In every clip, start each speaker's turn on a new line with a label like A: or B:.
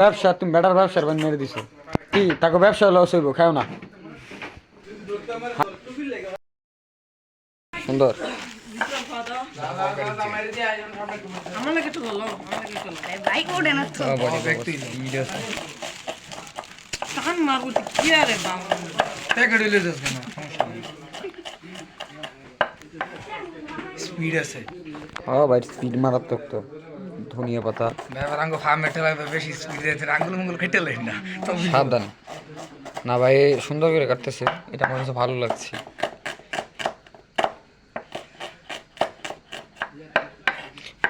A: ব্যবসা তুমি বেটার ব্যবসার বান মেরে দিছো কি তাকে ব্যবসা লস হইব খাও না সুন্দর
B: আমার লাগে তো ভালো বাইক ওঠে না তো টান মারবো কি আরে বাবা প্যাকেট হইলে যাস কেন স্পিড আছে
A: ভাই স্পিড মারাত্মক তো ধনিয়া পাতা
B: ব্যাপার আঙ্গো ফার্মে ঠেলা বেশি স্পিড দিতে আঙ্গুল মঙ্গুল কেটে লেন না
A: সাবধান না ভাই সুন্দর করে কাটতেছে এটা আমার কাছে ভালো লাগছে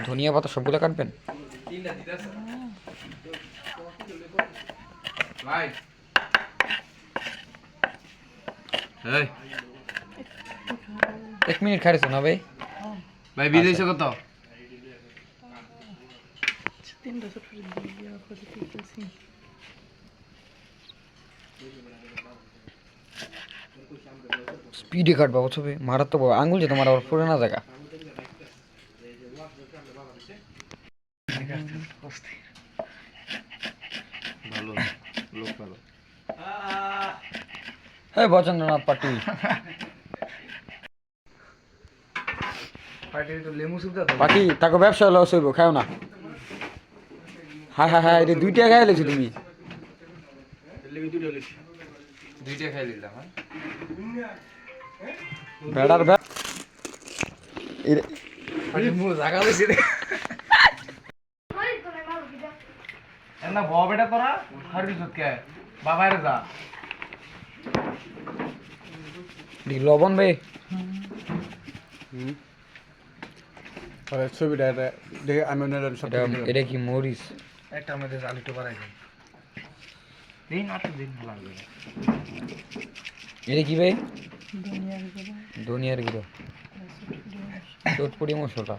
A: ধনিয়া পাতা সবগুলো কাটবেন
B: ভাই এই
A: 1 মিনিট খাইছো না ভাই
B: ভাই বিদেশে কত
A: স্পিডে কাটবা বুঝবে মারাত্মক আঙ্গুল যে তোমার আবার পুরো না জায়গা
B: ভালো লোক ভালো
A: হ্যাঁ বচন্দ্রনাথ পাটি
B: পার্টি তো লেমু সুপ দাও
A: পাটি তাকে ব্যবসা লস হইব খাও না হ্যাঁ এটা দুইটা খাই লেছো তুমি
B: দুইটা খাই নিলাম
A: বেড়ার
B: মু জায়গা লইছি রে না বাবা বেটা তোরা হারবি কে বাবারে যা
A: লবণ ভাই
C: ছবিটা দেখে আমি
A: এটা কি মরিচ
B: একটা মধ্যে আলুটা বাড়াই দেন দিন আর দিন ভালো লাগবে
A: এটা কি ভাই ধনিয়ার গুঁড়ো চটপটি মশলা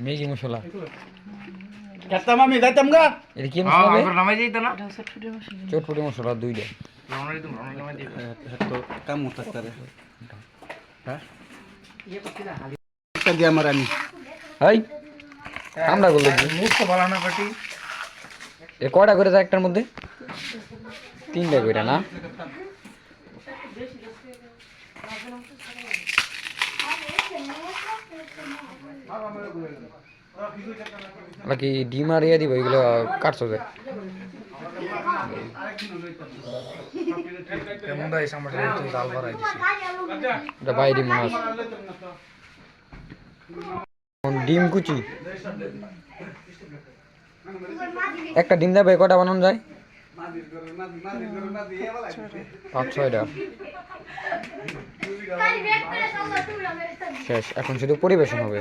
A: ম্যাগি মশলা
C: কেতাম আমি যাইতাম গা
A: এটা কি মশলা ভাই
B: নামাই যাইতো না
A: চটপটি মশলা দুইটা
B: নামাই দিই
C: তো কাম থাকতে হ্যাঁ একটা দিয়ে আমার আনি
A: হাই আমরা বললো কি
B: মুখ তো ভালো না পাটি
A: এ কয়টা করে যায় একটার মধ্যে 3টা করে না বাকি ডিম আর ইয়ে দিব এগুলো কাটছো যায়
B: কেমন দাই সামনে তো জাল বাড়াই দিছি
A: এটা বাইরে মনে আছে ডিম কুচি একটা ডিম দেবে কটা বানানো যায় 5-6টা শেষ এখন শুধু পরিবেশন হবে